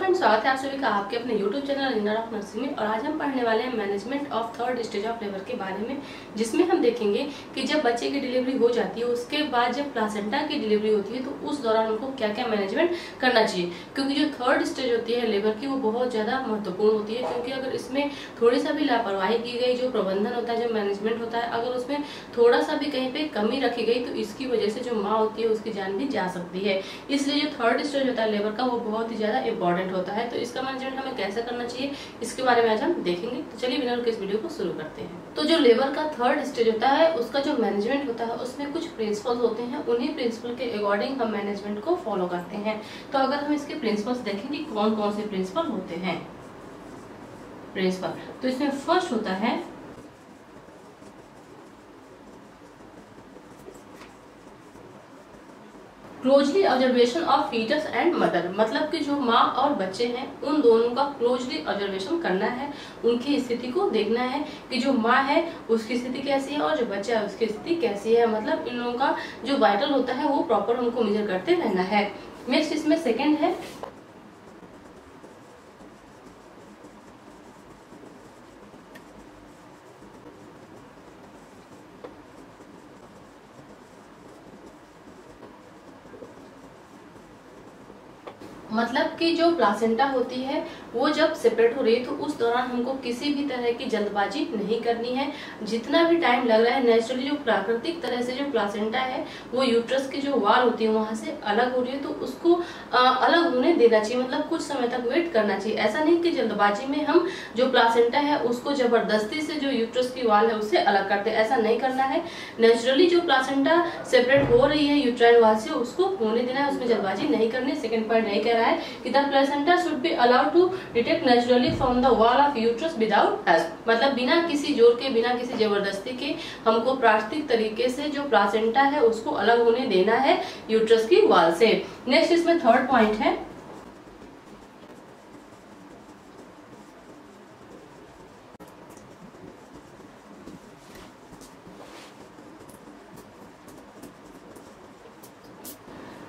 Friends, स्वागत है आप सभी का आपके अपने YouTube channel Indian of nursing में। और आज हम पढ़ने वाले हैं management of third stage of labour के बारे में, जिसमें हम देखेंगे कि जब बच्चे की डिलीवरी हो जाती है उसके बाद जब प्लासेंटा की डिलीवरी होती है तो उस दौरान उनको क्या क्या मैनेजमेंट करना चाहिए। क्योंकि जो थर्ड स्टेज होती है लेबर की वो बहुत ज्यादा महत्वपूर्ण होती है, क्योंकि अगर इसमें थोड़ी सा भी लापरवाही की गई, जो प्रबंधन होता है, जो मैनेजमेंट होता है, अगर उसमें थोड़ा सा भी कहीं पे कमी रखी गई तो इसकी वजह से जो माँ होती है उसकी जान भी जा सकती है। इसलिए जो थर्ड स्टेज होता है लेबर का वो बहुत ही ज्यादा इंपॉर्टेंट होता है। तो इसका मैनेजमेंट हमें कैसे करना चाहिए इसके बारे में आज हम देखेंगे। तो चलिए बिना रुके इस वीडियो को शुरू करते हैं। तो जो लेबर का थर्ड स्टेज होता है उसका जो मैनेजमेंट होता है उसमें कुछ प्रिंसिपल्स होते हैं, उन्हीं प्रिंसिपल के अकॉर्डिंग हम मैनेजमेंट को फॉलो करते हैं। तो अगर हम इसके प्रिंसिपल्स देखेंगे कौन कौन से प्रिंसिपल होते हैं तो इसमें फर्स्ट होता है closely observation of foetus and mother. मतलब कि जो माँ और बच्चे हैं उन दोनों का क्लोजली ऑब्जर्वेशन करना है, उनकी स्थिति को देखना है कि जो माँ है उसकी स्थिति कैसी है और जो बच्चा है उसकी स्थिति कैसी है। मतलब इन लोगों का जो वाइटल होता है वो प्रॉपर उनको मेजर करते रहना है। नेक्स्ट इसमें सेकेंड है मतलब कि जो प्लासेंटा होती है वो जब सेपरेट हो रही है तो उस दौरान हमको किसी भी तरह की जल्दबाजी नहीं करनी है। जितना भी टाइम लग रहा है, नेचुरली जो प्राकृतिक तरह से जो प्लासेंटा है वो यूट्रस की जो वाल होती है वहां से अलग हो रही है तो उसको अलग होने देना चाहिए। मतलब कुछ समय तक वेट करना चाहिए। ऐसा नहीं कि जल्दबाजी में हम जो प्लासेंटा है उसको जबरदस्ती से जो यूट्रस की वाल है उससे अलग करते, ऐसा नहीं करना है। नेचुरली जो प्लासेंटा सेपरेट हो रही है यूट्राइन वाल से उसको होने देना है, उसमें जल्दबाजी नहीं करनी। सेकंड पॉइंट नहीं कह रहा है कि the placenta should be allowed to detect naturally from the wall of uterus without help. मतलब बिना किसी जोर के, बिना किसी जबरदस्ती के हमको प्राकृतिक तरीके से जो प्लासेंटा है उसको अलग होने देना है यूट्रस की वॉल से। नेक्स्ट इसमें थर्ड पॉइंट है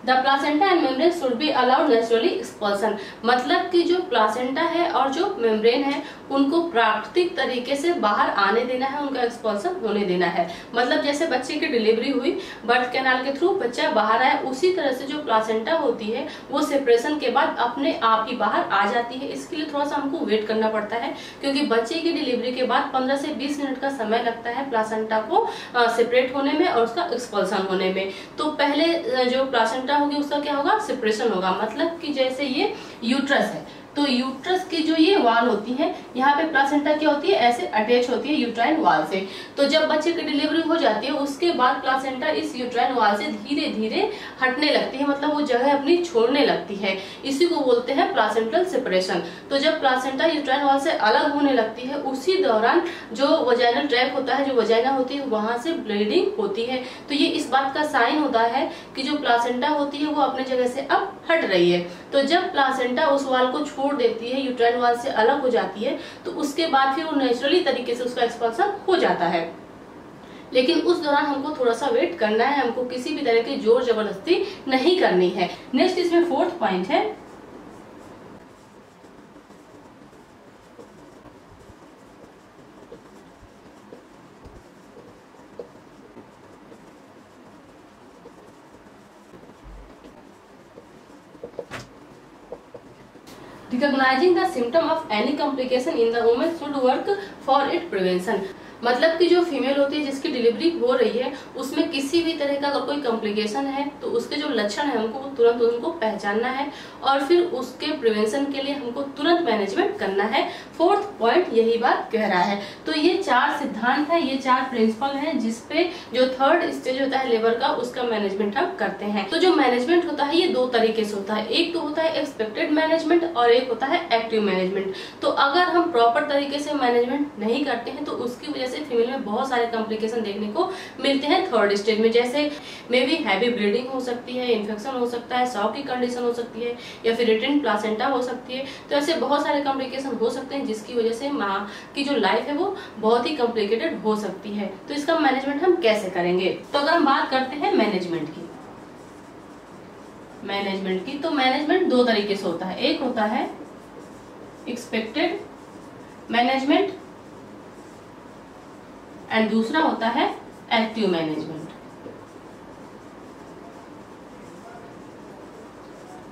the placenta and membrane should be allowed naturally expulsion. मतलब कि जो प्लासेंटा है और जो मेम्ब्रेन है उनको प्राकृतिक तरीके से बाहर आने देना है, उनका एक्सपल्सन होने देना है। मतलब जैसे बच्चे की डिलीवरी हुई, बर्थ कैनाल के थ्रू बच्चा बाहर आया, उसी तरह से जो प्लासेंटा होती है वो सेपरेशन के बाद अपने आप ही बाहर आ जाती है। इसके लिए थोड़ा सा हमको वेट करना पड़ता है, क्योंकि बच्चे की डिलीवरी के बाद 15 से 20 मिनट का समय लगता है प्लासेंटा को सेपरेट होने में और उसका एक्सपल्सन होने में। तो पहले जो प्लासेंटा होगी उसका क्या होगा, सेपरेशन होगा। मतलब कि जैसे ये यूट्रस है तो यूट्रस की जो ये वाल होती है यहाँ पे प्लासेंटा क्या होती है, ऐसे अटैच होती है यूट्राइन वाल से। तो जब बच्चे की डिलीवरी हो जाती है उसके बाद प्लासेंटा इस यूट्राइन वाल से धीरे धीरे हटने लगती है, मतलब वो जगह अपनी छोड़ने लगती है। इसी को बोलते हैं प्लासेंटल सेपरेशन। तो जब प्लासेंटा यूट्राइन वाल से अलग होने लगती है उसी दौरान जो वजाइनल ट्रैक होता है, जो वजाइना होती है, वहां से ब्लीडिंग होती है। तो ये इस बात का साइन होता है कि जो प्लासेंटा होती है वो अपने जगह से अब हट रही है। तो जब प्लासेंटा उस वाल को छोड़ देती है, यूट्राइन वाल से अलग हो जाती है, तो उसके बाद फिर वो नेचुरली तरीके से उसका एक्सपल्सन हो जाता है। लेकिन उस दौरान हमको थोड़ा सा वेट करना है, हमको किसी भी तरह की जोर जबरदस्ती नहीं करनी है। नेक्स्ट इसमें फोर्थ पॉइंट है recognizing the symptom of any complication in the woman should work for its prevention। मतलब कि जो फीमेल होती है जिसकी डिलीवरी हो रही है उसमें किसी भी तरह का अगर कोई कॉम्प्लिकेशन है तो उसके जो लक्षण है हमको तुरंत उनको पहचानना है और फिर उसके प्रिवेंशन के लिए हमको तुरंत मैनेजमेंट करना है। फोर्थ पॉइंट यही बात कह रहा है। तो ये 4 सिद्धांत है, ये 4 प्रिंसिपल हैं जिसपे जो थर्ड स्टेज होता है लेबर का उसका मैनेजमेंट हम करते हैं। तो जो मैनेजमेंट होता है ये 2 तरीके से होता है, एक तो होता है एक्सपेक्टेड मैनेजमेंट और एक होता है एक्टिव मैनेजमेंट। तो अगर हम प्रॉपर तरीके से मैनेजमेंट नहीं करते हैं तो उसकी वजह से फीमेल में बहुत सारे कॉम्प्लिकेशन देखने को मिलते हैं थर्ड स्टेज में। जैसे मे बी हैवी ब्लीडिंग हो सकती है, इन्फेक्शन हो सकता है, शॉक की कंडीशन हो सकती है या फिर रिटेन प्लासेंटा हो सकती है। तो ऐसे बहुत सारे कॉम्प्लिकेशन हो सकते हैं जिसकी वजह से माँ की जो लाइफ है वो बहुत ही कॉम्प्लिकेटेड हो सकती है। तो इसका मैनेजमेंट हम कैसे करेंगे? तो अगर हम बात करते हैं मैनेजमेंट की तो मैनेजमेंट 2 तरीके से होता है। एक होता है एक्सपेक्टेड मैनेजमेंट एंड दूसरा होता है एक्टिव मैनेजमेंट।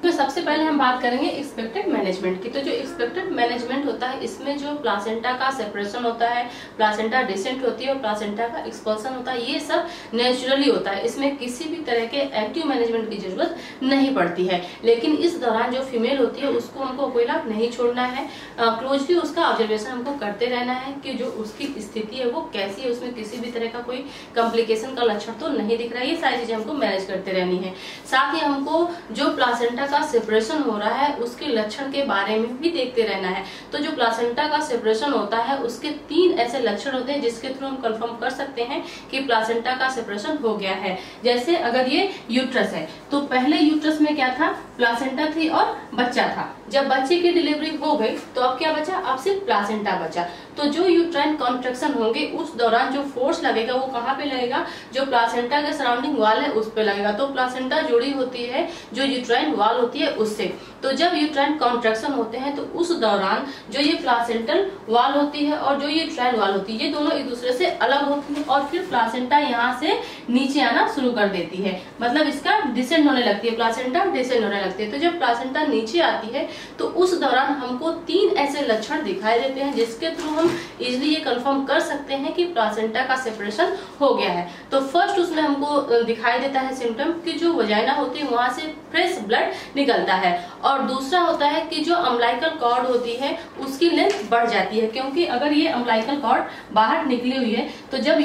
तो सबसे पहले हम बात करेंगे एक्सपेक्टेड मैनेजमेंट की। तो जो एक्सपेक्टेड मैनेजमेंट होता है इसमें जो प्लासेंटा का सेपरेशन होता है, प्लासेंटा डिसेंट होती है और प्लासेंटा का एक्सपल्सन होता है, ये सब नेचुरली होता है। इसमें किसी भी तरह के एक्टिव मैनेजमेंट की जरूरत नहीं पड़ती है। लेकिन इस दौरान जो फीमेल होती है उसको हमको कोई लाभ नहीं छोड़ना है, क्लोजली उसका ऑब्जर्वेशन हमको करते रहना है कि जो उसकी स्थिति है वो कैसी है, उसमें किसी भी तरह का कोई कॉम्प्लिकेशन का लक्षण तो नहीं दिख रहा है। ये सारी चीजें हमको मैनेज करते रहनी है। साथ ही हमको जो प्लासेंटा का सेपरेशन हो रहा है उसके लक्षण के बारे में भी देखते रहना है। तो जो प्लासेंटा का सेपरेशन होता है उसके 3 ऐसे लक्षण होते हैं जिसके थ्रू हम कंफर्म कर सकते हैं कि प्लासेंटा का सेपरेशन हो गया है। जैसे अगर ये यूट्रस है तो पहले यूट्रस में क्या था, प्लासेंटा थी और बच्चा था। जब बच्चे की डिलीवरी हो गई तो अब क्या बचा, अब सिर्फ प्लासेंटा बचा। तो जो यूट्राइन कॉन्ट्रैक्शन होंगे उस दौरान जो फोर्स लगेगा वो कहाँ पे लगेगा, जो प्लासेंटा के सराउंडिंग वाल है उस पे लगेगा। तो प्लासेंटा जुड़ी होती है जो यूट्राइन वाल होती है उससे। तो जब यूट्राइन कॉन्ट्रैक्शन होते हैं तो उस दौरान जो ये प्लासेंटल वाल होती है और जो ये यूट्राइन वाल होती है ये दोनों एक दूसरे से अलग होती है और फिर प्लासेंटा यहाँ से नीचे आना शुरू कर देती है, मतलब इसका डिसेंड होने लगती है, प्लासेंटा डिसेंड होने लगती है। तो जब प्लासेंटा नीचे आती है तो उस दौरान हमको 3 ऐसे लक्षण दिखाई देते हैं जिसके थ्रू हम इजिली ये कंफर्म कर सकते हैं कि प्लासेंटा का सेपरेशन हो गया है। तो फर्स्ट उसमें हमको दिखाई देता है सिम्टम कि जो वजाइना होती है वहां से फ्रेश ब्लड निकलता है, और दूसरा होता है कि जो अम्बिलिकल कॉर्ड होती है उसकी लेंथ बढ़ जाती है, क्योंकि अगर ये अम्बिलिकल कॉर्ड बाहर निकली हुई है तो जब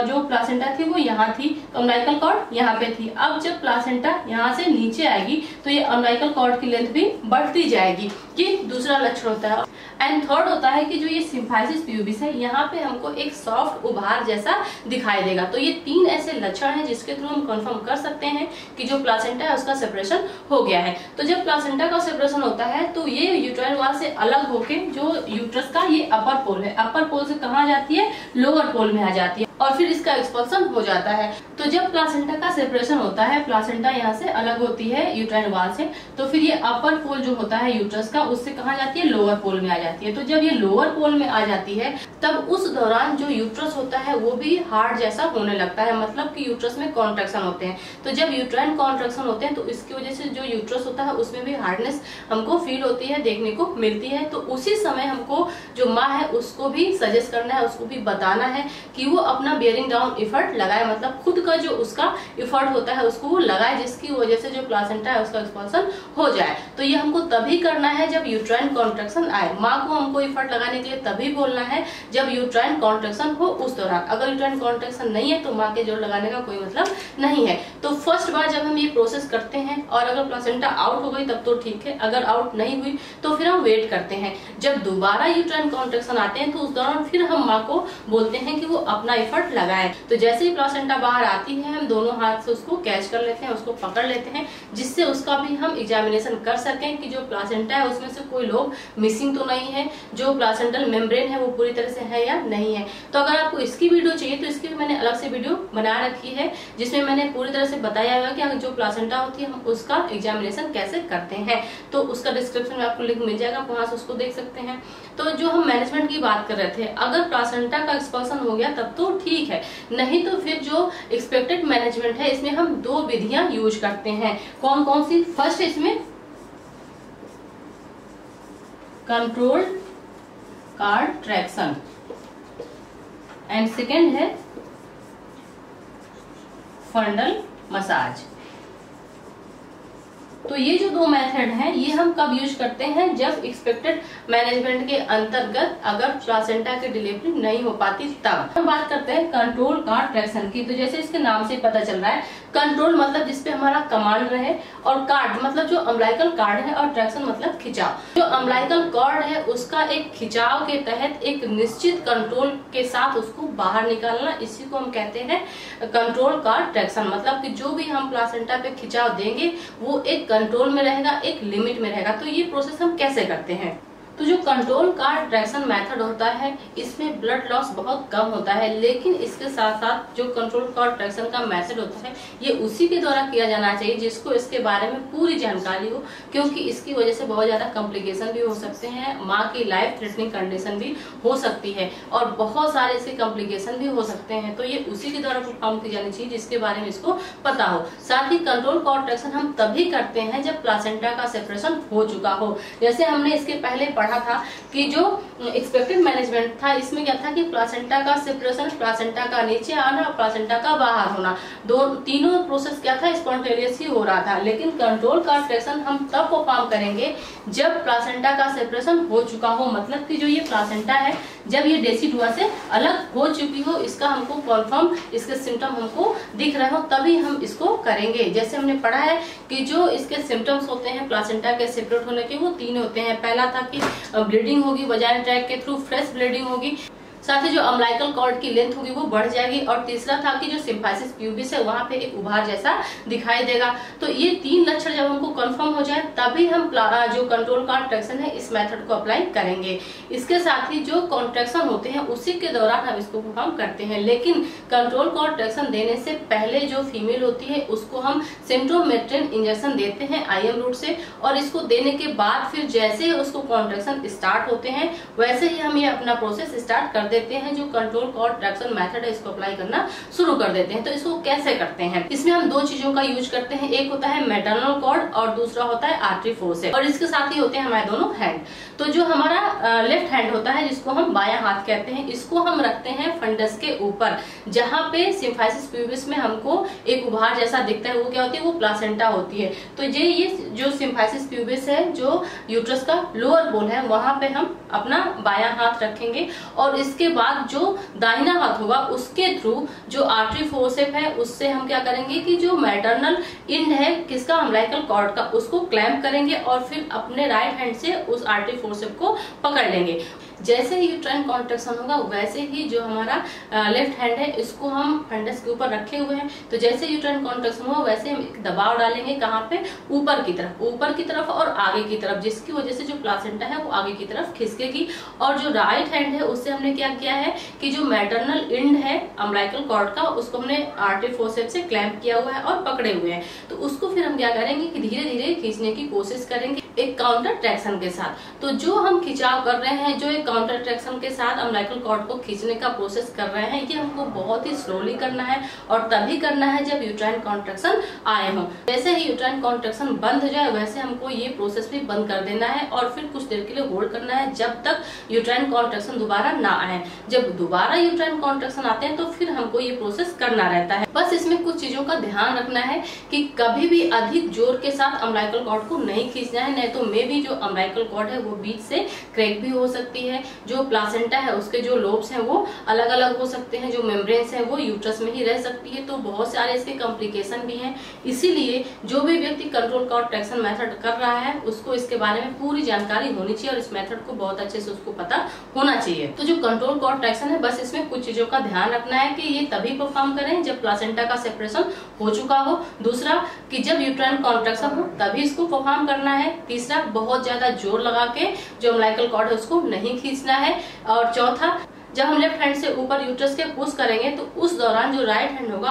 जो प्लासेंटा थी वो यहाँ थी तो अम्बिलिकल कॉर्ड यहाँ पे थी। अब जब प्लासेंटा यहाँ से नीचे आएगी तो ये अम्बिलिकल कॉर्ड की लेंथ भी बढ़ती जाएगी, ये दूसरा लक्षण होता है। एंड थर्ड होता है कि जो ये सिम्फाइसिस प्यूबिस है यहाँ पे हमको एक सॉफ्ट उभार जैसा दिखाई देगा। तो ये 3 ऐसे लक्षण हैं जिसके थ्रू हम कंफर्म कर सकते हैं कि जो प्लासेंटा है उसका सेपरेशन हो गया है। तो जब प्लासेंटा का सेपरेशन होता है तो ये यूट्राइन वाल से अलग होके जो यूट्रस का ये अपर पोल है, अपर पोल से कहाँ जाती है, लोअर पोल में आ जाती है और फिर इसका एक्सपल्सन हो जाता है। तो जब प्लासेंटा का सेपरेशन होता है, प्लासेंटा यहाँ से अलग होती है यूट्राइन वाल से, तो फिर ये अपर पोल जो होता है यूट्रस का उससे कहाँ जाती है, लोअर पोल में आ जाती है। तो जब ये लोअर पोल में आ जाती है तब उस दौरान जो यूट्रस होता है वो भी हार्ड जैसा होने लगता है, मतलब कि यूट्रस में कॉन्ट्रैक्शन होते हैं। तो जब यूट्राइन कॉन्ट्रैक्शन होते हैं तो इसकी वजह से जो यूट्रस होता है उसमें भी हार्डनेस हमको फील होती है, देखने को मिलती है। तो उसी समय हमको जो माँ है उसको भी सजेस्ट करना है, उसको भी बताना है कि वो अपना बियरिंग डाउन एफर्ट लगाए, मतलब खुद का जो उसका एफर्ट होता है उसको वो लगाए, जिसकी वजह से जो प्लासेंटा है उसका एक्सपल्सन हो जाए। तो ये हमको तभी करना है जब यूट्राइन कॉन्ट्रैक्शन आए। माँ को हमको एफर्ट लगाने के लिए तभी बोलना है जब यूट्राइन कॉन्ट्रैक्शन हो उस दौरान। अगर यूट्राइन कॉन्ट्रैक्शन नहीं है तो माँ के जोड़ लगाने का कोई मतलब नहीं है। तो फर्स्ट बार जब हम ये प्रोसेस करते हैं और अगर प्लासेंटा आउट हो गई तब तो ठीक है, अगर आउट नहीं हुई तो फिर हम वेट करते हैं। जब दोबारा यूट्राइन कॉन्ट्रैक्शन आते हैं तो उस दौरान फिर हम माँ को बोलते हैं कि वो अपना एफर्ट लगाए। तो जैसे ही प्लासेंटा बाहर आती है हम दोनों हाथ से उसको कैच कर लेते हैं, उसको पकड़ लेते हैं, जिससे उसका भी हम एग्जामिनेशन कर सकें कि जो प्लासेंटा है उसमें से कोई लोग मिसिंग तो नहीं है, जो प्लासेंटल मेम्ब्रेन है वो पूरी तरह से है या नहीं है। तो अगर आपको इसकी वीडियो चाहिए तो इसकी भी मैंने अलग से वीडियो बना रखी है जिसमें मैंने पूरी तरह से बताया है कि जो प्लासेंटा होती है हम उसका एग्जामिनेशन कैसे करते हैं। तो उसका डिस्क्रिप्शन में आपको लिंक मिल जाएगा, आप वहां से उसको देख सकते हैं। तो जो हम मैनेजमेंट की बात कर रहे थे, अगर प्लासेंटा का एक्सपल्सन हो गया तब तो ठीक है, नहीं तो फिर जो एक्सपेक्टेड मैनेजमेंट है इसमें हम 2 विधियां यूज करते हैं। कौन कौन सी? फर्स्ट इसमें control card traction and second है फंडल मसाज। तो ये जो 2 मेथड हैं ये हम कब यूज करते हैं, जब एक्सपेक्टेड मैनेजमेंट के अंतर्गत अगर प्लासेंटा की डिलीवरी नहीं हो पाती तब। हम बात करते हैं कंट्रोल कार्ड ट्रैक्शन की। तो जैसे इसके नाम से पता चल रहा है, कंट्रोल मतलब जिसपे हमारा कमांड रहे, और कार्ड मतलब जो अम्बिलिकल कार्ड है, और ट्रैक्शन मतलब खिंचाव। जो अम्बिलिकल कॉर्ड है उसका एक खिंचाव के तहत एक निश्चित कंट्रोल के साथ उसको बाहर निकालना, इसी को हम कहते हैं कंट्रोल कार्ड ट्रैक्शन। मतलब कि जो भी हम प्लासेंटा पे खिंचाव देंगे वो एक कंट्रोल में रहेगा, एक लिमिट में रहेगा। तो ये प्रोसेस हम कैसे करते हैं? तो जो कंट्रोल कॉन्ट्रैक्शन मेथड होता है इसमें ब्लड लॉस बहुत कम होता है, लेकिन इसके साथ साथ जो कंट्रोल कॉन्ट्रैक्शन का मेथड होता है ये उसी के द्वारा किया जाना चाहिए जिसको इसके बारे में पूरी जानकारी हो, क्योंकि इसकी वजह से बहुत ज्यादा कॉम्प्लिकेशन भी हो सकते हैं, माँ की लाइफ थ्रेटनिंग कंडीशन भी हो सकती है और बहुत सारे इसके कॉम्प्लिकेशन भी हो सकते हैं। तो ये उसी के द्वारा परफॉर्म की जानी चाहिए जिसके बारे में इसको पता हो। साथ ही कंट्रोल कॉन्ट्रैक्शन हम तभी करते हैं जब प्लासेंटा का सेपरेशन हो चुका हो। जैसे हमने इसके पहले पढ़ा था कि जो एक्सपेक्टेड मैनेजमेंट था इसमें क्या था कि प्लासेंटा का सेपरेशन, प्लासेंटा का नीचे आना, प्लासेंटा का बाहर होना, तीनों प्रोसेस क्या था, स्पॉन्टेनियस ही हो रहा था। लेकिन कंट्रोल कॉन्ट्रैक्शन हम तब परफॉर्म करेंगे जब प्लासेंटा का सेपरेशन हो चुका हो, मतलब कि जो ये प्लासेंटा है जब ये डेसिडुआ से अलग हो चुकी हो, इसका हमको कन्फर्म इसके सिम्टम हमको दिख रहे हो तभी हम इसको करेंगे। जैसे हमने पढ़ा है कि जो इसके सिम्टम्स होते हैं प्लासेंटा के सेपरेट होने के वो 3 होते हैं। पहला था कि ब्लीडिंग होगी, वजाइनल ट्रैक्ट के थ्रू फ्रेश ब्लीडिंग होगी, साथ ही जो अम्बिलिकल कॉर्ड की लेंथ होगी वो बढ़ जाएगी, और तीसरा था कि जो सिम्फाइसिस प्यूबिस है वहां पे एक उभार जैसा दिखाई देगा। तो ये 3 लक्षण जब हमको कंफर्म हो जाए तभी हम जो कंट्रोल कॉन्ट्रैक्शन है इस मेथड को अप्लाई करेंगे। इसके साथ ही जो कॉन्ट्रैक्शन होते हैं उसी के दौरान हम इसको परफॉर्म करते हैं, लेकिन कंट्रोल कॉन्ट्रैक्शन देने से पहले जो फीमेल होती है उसको हम सेंट्रोमेट्रिन इंजेक्शन देते हैं IM रूट से, और इसको देने के बाद फिर जैसे ही उसको कॉन्ट्रैक्शन स्टार्ट होते हैं वैसे ही हम ये अपना प्रोसेस स्टार्ट कर देते हैं। जो कंट्रोल कॉन्ट्रैक्शन मेथड है इसको अप्लाई करना शुरू कर देते हैं। तो इसको कैसे करते हैं, इसमें हम 2 चीजों का यूज करते हैं, एक होता है मैटरनल कॉर्ड और दूसरा होता है आर्टरी फोर्सेप्स, और इसके साथ ही होते हैं हमारे दोनों हैंड। तो जो हमारा लेफ्ट हैंड होता है जिसको हम बायां हाथ कहते हैं, इसको हम रखते हैं फंडस के ऊपर, जहां पे सिम्फाइसिस प्यूबिस में हमको एक उभार जैसा दिखता है वो क्या होती है, वो प्लासेंटा होती है। तो ये जो सिम्फाइसिस प्यूबिस है जो यूट्रस का लोअर बोल है वहां पे हम अपना बायां हाथ रखेंगे, और इसके बाद जो दाहिना हाथ होगा उसके थ्रू जो आर्टरी फोर्सेप है उससे हम क्या करेंगे कि जो मैटरनल इंड है किसका, अम्बिलिकल कॉर्ड का, उसको क्लैंप करेंगे और फिर अपने राइट हैंड से उस आर्टरी फोर्सेप को पकड़ लेंगे। जैसे ही यूट्राइन कॉन्ट्रैक्शन होगा वैसे ही जो हमारा लेफ्ट हैंड है इसको हम फंडस के ऊपर रखे हुए हैं, तो जैसे यूट्राइन कॉन्ट्रैक्शन होगा वैसे हम एक दबाव डालेंगे कहाँ पे, ऊपर की तरफ और आगे की तरफ, जिसकी वजह से जो प्लासेंटा है वो आगे की तरफ खिसकेगी। और जो राइट हैंड है उससे हमने क्या किया है कि जो मैटरनल इंड है अम्बिलिकल कॉर्ड का उसको हमने आर्टरी फोर्सेप्स से क्लैंप किया हुआ है और पकड़े हुए हैं। तो उसको फिर हम क्या करेंगे कि धीरे धीरे खींचने की कोशिश करेंगे एक काउंटर ट्रैक्शन के साथ। तो जो हम खिंचाव कर रहे हैं, जो एक काउंटर ट्रैक्शन के साथ अम्बिलिकल कॉर्ड को खींचने का प्रोसेस कर रहे हैं, ये हमको बहुत ही स्लोली करना है और तभी करना है जब यूट्राइन कॉन्ट्रैक्शन आए हों। जैसे ही यूट्राइन कॉन्ट्रैक्शन बंद हो जाए वैसे हमको ये प्रोसेस भी बंद कर देना है और फिर कुछ देर के लिए होल्ड करना है जब तक यूट्राइन कॉन्ट्रैक्शन दोबारा ना आए। जब दोबारा यूट्राइन कॉन्ट्रैक्शन आते हैं तो फिर हमको ये प्रोसेस करना रहता है। बस इसमें कुछ चीजों का ध्यान रखना है कि कभी भी अधिक जोर के साथ अम्बिलिकल कॉर्ड को नहीं खींचना है, नहीं तो मे भी जो अम्बिलिकल कॉर्ड है वो बीच से क्रैक भी हो सकती है। जो प्लासेंटा है उसके जो लोब्स हैं वो अलग अलग हो सकते हैं, जो मेम्ब्रेन्स है वो यूट्रस में ही रह सकती है। तो बहुत सारे इसके कॉम्प्लिकेशन भी हैं, इसीलिए जो भी व्यक्ति कंट्रोल कॉन्ट्रैक्शन मेथड कर रहा है उसको इसके बारे में पूरी जानकारी होनी चाहिए और इस मेथड को बहुत अच्छे से उसको पता होना चाहिए। तो जो कंट्रोल कॉन्ट्रैक्शन है बस इसमें कुछ चीजों का ध्यान रखना है कि ये तभी परफॉर्म करें जब प्लासेंटा का सेपरेशन हो चुका हो, दूसरा कि जब यूट्राइन कॉन्ट्रैक्शन हो तभी इसको परफॉर्म करना है, तीसरा बहुत ज्यादा जोर लगा के जो अम्बिलिकल कॉर्ड है उसको नहीं खींचना है, और चौथा जब हम लेफ्ट हैंड से ऊपर यूट्रस के पुश करेंगे तो उस दौरान जो राइट हैंड होगा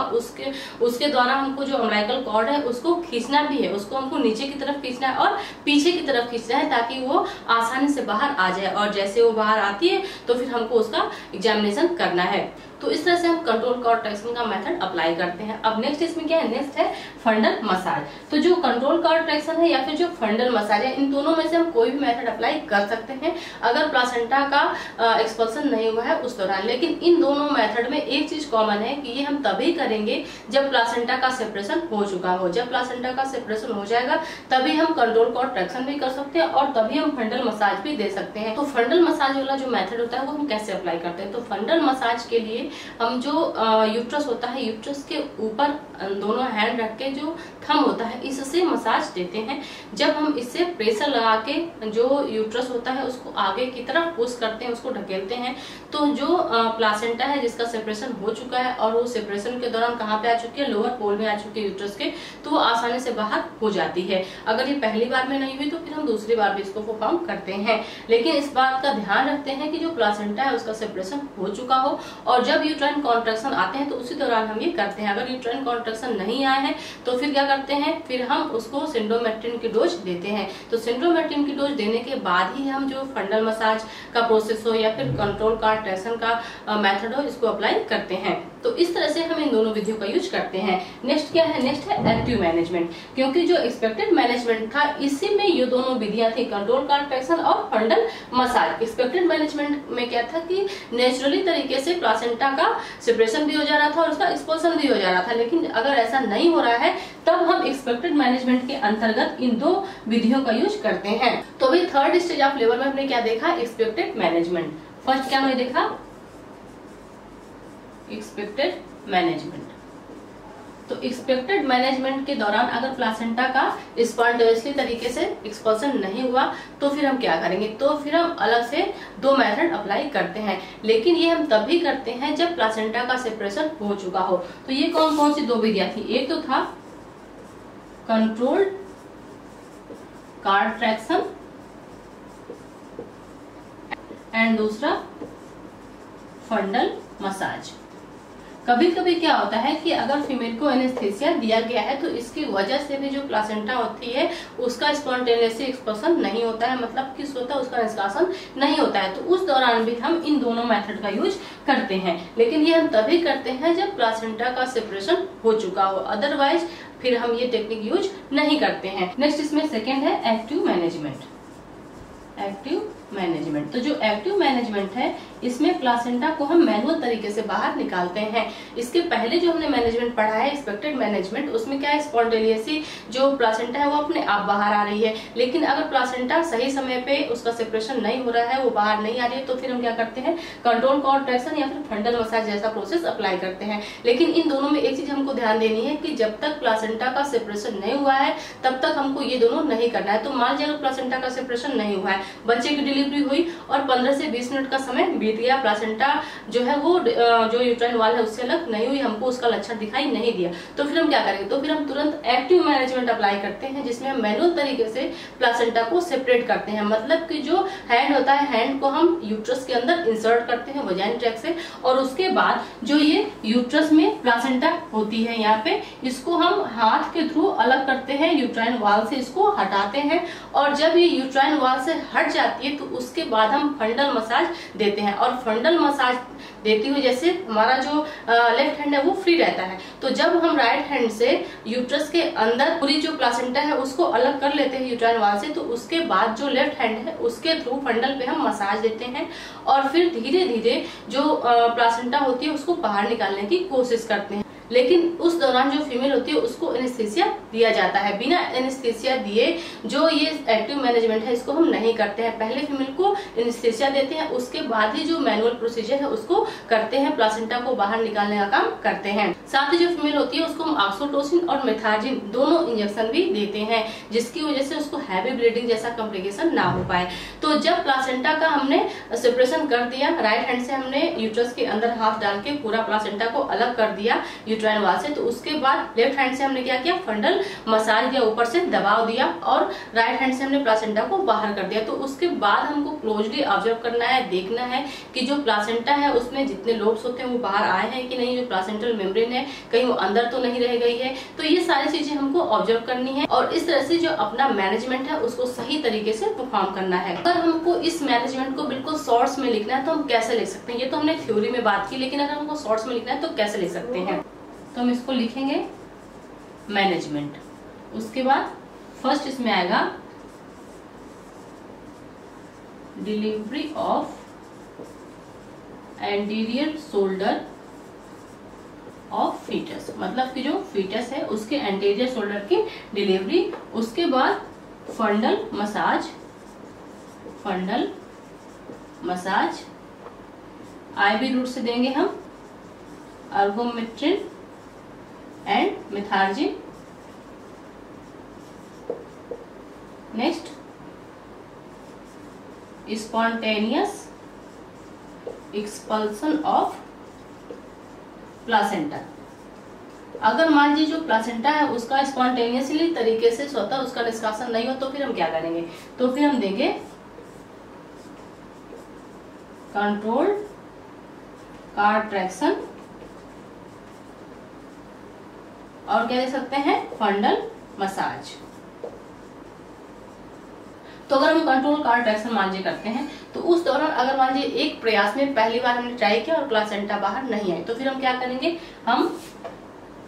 उसके द्वारा हमको जो अम्बिलिकल कॉर्ड है उसको खींचना भी है, उसको हमको नीचे की तरफ खींचना है और पीछे की तरफ खींचना है ताकि वो आसानी से बाहर आ जाए, और जैसे वो बाहर आती है तो फिर हमको उसका एग्जामिनेशन करना है। तो इस तरह से हम कंट्रोल कॉन्ट्रैक्शन का मेथड अप्लाई करते हैं। अब नेक्स्ट इसमें क्या है, नेक्स्ट है फंडल मसाज। तो जो कंट्रोल कॉन्ट्रैक्शन है या फिर जो फंडल मसाज है, इन दोनों में से हम कोई भी मेथड अप्लाई कर सकते हैं अगर प्लासेंटा का एक्सपल्सन नहीं हुआ है उस दौरान। लेकिन इन दोनों मेथड में एक चीज कॉमन है कि ये हम तभी करेंगे जब प्लासेंटा का सेपरेशन हो चुका हो। जब प्लासेंटा का सेपरेशन हो जाएगा तभी हम कंट्रोल कॉन्ट्रैक्शन भी कर सकते हैं और तभी हम फंडल मसाज भी दे सकते हैं। तो फंडल मसाज वाला जो मेथड होता है वो हम कैसे अप्लाई करते हैं, तो फंडल मसाज के लिए हम जो यूट्रस होता है यूट्रस के ऊपर दोनों हैंड रख के जो थंब होता है इससे मसाज देते हैं। जब हम इससे प्रेशर लगा के जो यूट्रस होता है उसको आगे की तरफ पुश करते हैं, उसको ढकेलते हैं, तो जो प्लासेंटा है जिसका सेपरेशन हो चुका है और वो सेपरेशन के दौरान कहाँ पे आ चुकी है, लोअर पोल में आ चुकी है यूट्रस के, तो वो आसानी से बाहर हो जाती है। अगर ये पहली बार में नहीं हुई तो फिर हम दूसरी बार भी इसको परफॉर्म करते हैं। लेकिन इस बात का ध्यान रखते हैं कि जो प्लासेंटा है उसका सेपरेशन हो चुका हो, और जब यूट्राइन कॉन्ट्रैक्शन आते हैं तो उसी दौरान हम ये करते हैं। अगर यूट्राइन कॉन्ट्रैक्शन नहीं आए हैं तो फिर क्या करते हैं, फिर हम उसको सिंड्रोमेट्रिन की डोज देते हैं। तो सिंड्रोमेट्रिन की डोज देने के बाद ही हम जो फंडल मसाज का प्रोसेस हो या फिर कंट्रोल कॉन्ट्रैक्शन का मेथड हो इसको अप्लाई करते हैं। तो इस तरह से हम इन दोनों विधियों का यूज करते हैं। नेक्स्ट क्या है, नेक्स्ट है एक्टिव मैनेजमेंट, क्योंकि जो एक्सपेक्टेड मैनेजमेंट था इसी में ये दोनों विधियां थी, कंट्रोल कॉन्ट्रैक्शन और फंडल मसाज। एक्सपेक्टेड मैनेजमेंट में क्या था कि नेचुरली तरीके से प्लासेंटा का सेपरेशन भी हो जा रहा था और उसका एक्सपल्सन भी हो जा रहा था। लेकिन अगर ऐसा नहीं हो रहा है तब हम एक्सपेक्टेड मैनेजमेंट के अंतर्गत इन दो विधियों का यूज करते हैं। तो अभी थर्ड स्टेज ऑफ लेबर में हमने क्या देखा, एक्सपेक्टेड मैनेजमेंट। फर्स्ट क्या हमने देखा, एक्सपेक्टेड मैनेजमेंट। तो एक्सपेक्टेड मैनेजमेंट के दौरान अगर प्लासेंटा का स्पॉन्टेनियसली तरीके से एक्सपल्सन नहीं हुआ तो फिर हम क्या करेंगे, तो फिर हम अलग से दो मेथड अप्लाई करते हैं। लेकिन ये हम तभी करते हैं जब प्लासेंटा का सेपरेशन हो चुका हो। तो ये कौन कौन सी दो विधियां थी, एक तो था कंट्रोल्ड कॉन्ट्रैक्शन एंड दूसरा फंडल मसाज। कभी कभी क्या होता है कि अगर फीमेल को एनेस्थीसिया दिया गया है तो इसकी वजह से भी जो प्लासेंटा होती है उसका स्पॉन्टेनियसली एक्सपल्सन नहीं होता है, मतलब किस होता है, उसका निष्कासन नहीं होता है। तो उस दौरान भी हम इन दोनों मेथड का यूज करते हैं। लेकिन ये हम तभी करते हैं जब प्लासेंटा का सेपरेशन हो चुका हो, अदरवाइज फिर हम ये टेक्निक यूज नहीं करते हैं। नेक्स्ट इसमें सेकेंड है एक्टिव मैनेजमेंट। एक्टिव मैनेजमेंट, तो जो एक्टिव मैनेजमेंट है इसमें प्लासेंटा को हम मैनुअल तरीके से बाहर निकालते हैं। इसके पहले जो हमने मैनेजमेंट पढ़ा है एक्सपेक्टेड मैनेजमेंट, उसमें क्या है, स्पॉन्टेनियसली जो प्लासेंटा है वो अपने आप बाहर आ रही है। लेकिन अगर प्लासेंटा सही समय पे उसका सेपरेशन नहीं हो रहा है, वो बाहर नहीं आ रही है, तो फिर हम क्या करते हैं, कंट्रोल कॉन्ट्रैक्शन या फिर फंडल मसाज जैसा प्रोसेस अप्लाई करते हैं। लेकिन इन दोनों में एक चीज हमको ध्यान देनी है कि जब तक प्लासेंटा का सेपरेशन नहीं हुआ है तब तक हमको ये दोनों नहीं करना है। तो मान लीजिए अगर प्लासेंटा का सेपरेशन नहीं हुआ है, बच्चे की डिलीवरी हुई और 15 से 20 मिनट का समय बीत गया, प्लासेंटा जो है वो जो यूट्राइन वाल है उससे अलग नहीं हुई, हमको उसका लक्षण दिखाई नहीं दिया, तो फिर हम क्या करेंगे, तो फिर हम तुरंत एक्टिव मैनेजमेंट अप्लाई करते हैं जिसमें हम मैनुअल तरीके से प्लासेंटा को सेपरेट करते हैं। मतलब कि जो हैंड होता है, हैंड को हम यूट्रस के अंदर इंसर्ट करते हैं वजाइन ट्रैक से, और उसके बाद जो ये यूट्रस में प्लासेंटा होती है यहाँ पे, इसको हम हाथ के थ्रू अलग करते हैं, यूट्राइन वाल से इसको हटाते हैं, और जब ये यूट्राइन वाल से हट जाती है तो उसके बाद हम फंडल मसाज देते हैं। और फंडल मसाज देती हुई जैसे हमारा जो लेफ्ट हैंड है वो फ्री रहता है, तो जब हम राइट हैंड से यूट्रस के अंदर पूरी जो प्लासेंटा है उसको अलग कर लेते हैं यूट्राइन वाल से, तो उसके बाद जो लेफ्ट हैंड है उसके थ्रू फंडल पे हम मसाज देते हैं और फिर धीरे धीरे जो प्लासेंटा होती है उसको बाहर निकालने की कोशिश करते हैं। लेकिन उस दौरान जो फीमेल होती है उसको एनेस्थीसिया दिया जाता है। बिना एनेस्थीसिया दिए जो ये एक्टिव मैनेजमेंट है इसको हम नहीं करते हैं। पहले फीमेल को एनेस्थीसिया देते हैं, उसके बाद ही जो मैनुअल प्रोसीजर है उसको करते हैं, प्लासेंटा को बाहर निकालने का काम करते हैं। साथ ही जो फीमेल होती है उसको हम ऑक्सीटोसिन और मेथार्जिन दोनों इंजेक्शन भी देते हैं, जिसकी वजह से उसको हैवी ब्लीडिंग जैसा कॉम्प्लिकेशन ना हो पाए। तो जब प्लासेंटा का हमने सेपरेशन कर दिया, राइट हैंड से हमने यूट्रस के अंदर हाथ डाल के पूरा प्लासेंटा को अलग कर दिया यूट्राइन वाल से, तो उसके बाद लेफ्ट हैंड से हमने क्या किया, फंडल मसाज दिया, ऊपर से दबाव दिया, और राइट हैंड से हमने प्लासेंटा को बाहर कर दिया। तो उसके बाद हमको क्लोजली ऑब्जर्व करना है, देखना है कि जो प्लासेंटा है उसमें जितने लोब्स होते हैं वो बाहर आए हैं कि नहीं, जो प्लासेंटल मेम्ब्रेन है कहीं वो अंदर तो नहीं रह गई है। तो ये सारी चीजें हमको ऑब्जर्व करनी है और इस तरह से जो अपना मैनेजमेंट है उसको सही तरीके से परफॉर्म करना है। अगर हमको इस मैनेजमेंट को बिल्कुल शॉर्ट्स में लिखना है तो हम कैसे लिख सकते हैं, ये तो हमने थ्योरी में बात की, लेकिन अगर हमको शॉर्ट्स में लिखना है तो कैसे लिख सकते हैं। तो हम इसको लिखेंगे मैनेजमेंट, उसके बाद फर्स्ट इसमें आएगा delivery of anterior shoulder of foetus, मतलब कि जो फीटस है उसके एंटीरियर शोल्डर की डिलीवरी, उसके बाद फंडल मसाज आईवी रूट से देंगे हम ergometrine and Methergine. Next spontaneous expulsion of placenta. अगर मान लीजिए जो प्लासेंटा है उसका स्पॉन्टेनियसली तरीके से स्वतः उसका निष्कासन नहीं हो तो फिर हम क्या करेंगे, तो फिर हम देंगे कंट्रोल्ड कॉन्ट्रैक्शन और क्या दे सकते हैं, फंडल मसाज। तो अगर हम कंट्रोल कॉन्ट्रैक्शन मान लीजिए करते हैं तो उस दौरान अगर मान लीजिए एक प्रयास में पहली बार हमने ट्राई किया और प्लासेंटा बाहर नहीं आई तो फिर हम क्या करेंगे, हम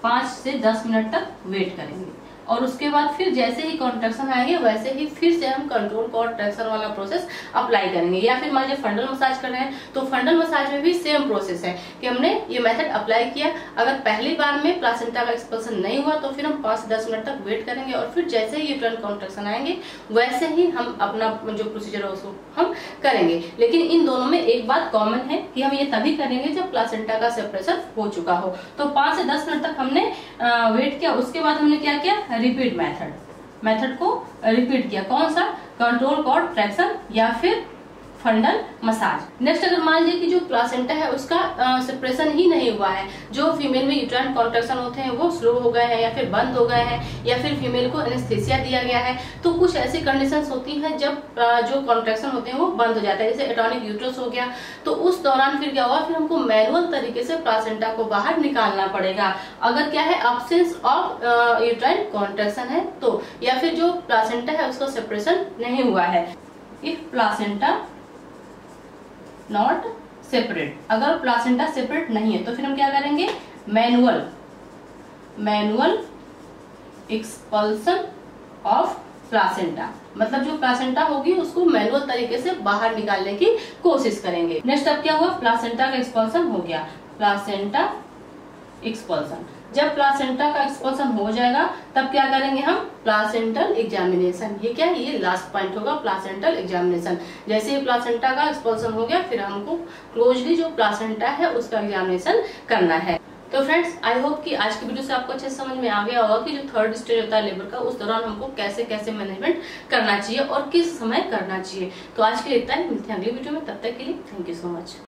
5 से 10 मिनट तक वेट करेंगे और उसके बाद फिर जैसे ही कॉन्ट्रैक्शन आएंगे वैसे ही फिर से हम कंट्रोल कॉन्ट्रैक्शन वाला प्रोसेस अप्लाई करेंगे। या फिर मान लीजिए फंडल मसाज कर रहे हैं तो फंडल मसाज में भी सेम प्रोसेस है कि हमने ये मेथड अप्लाई किया, अगर पहली बार में प्लासेंटा का एक्सपल्सन नहीं हुआ तो फिर हम 5 से 10 मिनट तक वेट करेंगे और फिर जैसे ही यूट्राइन कॉन्ट्रैक्शन आएंगे वैसे ही हम अपना जो प्रोसीजर है उसको हम करेंगे। लेकिन इन दोनों में एक बात कॉमन है कि हम ये तभी करेंगे जब प्लासेंटा का सेपरेशन हो चुका हो। तो 5 से 10 मिनट तक हमने वेट किया, उसके बाद हमने क्या किया, रिपीट मेथड को रिपीट किया। कौन सा, कंट्रोल कॉन्ट्रैक्शन या फिर फंडल मसाज। नेक्स्ट अगर मान लीजिए कि जो प्लासेंटा है उसका सेपरेशन ही नहीं हुआ है, जो फीमेल में यूट्राइन कॉन्ट्रैक्शन होते हैं वो स्लो हो गए हैं या फिर बंद हो गए हैं या फिर फीमेल को एनेस्थीसिया दिया गया है, तो कुछ ऐसी कंडीशंस होती हैं जब जो कॉन्ट्रैक्शन होते हैं वो बंद हो जाता है, जैसे एटॉनिक यूट्रस हो गया। तो उस दौरान फिर क्या हुआ, फिर हमको मैनुअल तरीके से प्लासेंटा को बाहर निकालना पड़ेगा। अगर क्या है, एब्सेंस ऑफ यूट्राइन कॉन्ट्रैक्शन है तो, या फिर जो प्लासेंटा है उसका सेपरेशन नहीं हुआ है। इफ प्लासेंटा नॉट सेपरेट, अगर प्लासेंटा सेपरेट नहीं है तो फिर हम क्या करेंगे, मैनुअल एक्सपल्सन ऑफ प्लासेंटा, मतलब जो प्लासेंटा होगी उसको मैनुअल तरीके से बाहर निकालने की कोशिश करेंगे। नेक्स्ट अब क्या हुआ, प्लासेंटा का एक्सपल्सन हो गया, प्लासेंटा एक्सपल्सन। जब प्लासेंटा का एक्सपल्सन हो जाएगा तब क्या करेंगे हम, प्लासेंटल एग्जामिनेशन। ये क्या है, ये लास्ट पॉइंट होगा, प्लासेंटल एग्जामिनेशन। जैसे ही प्लासेंटा का एक्सपल्सन हो गया फिर हमको क्लोजली जो प्लासेंटा है उसका एग्जामिनेशन करना है। तो फ्रेंड्स, आई होप कि आज की वीडियो से आपको अच्छे समझ में आ गया होगा कि जो थर्ड स्टेज होता है लेबर का, उस दौरान हमको कैसे कैसे मैनेजमेंट करना चाहिए और किस समय करना चाहिए। तो आज के लिए इतना ही, मिलते हैं अगली वीडियो में, तब तक के लिए थैंक यू सो मच।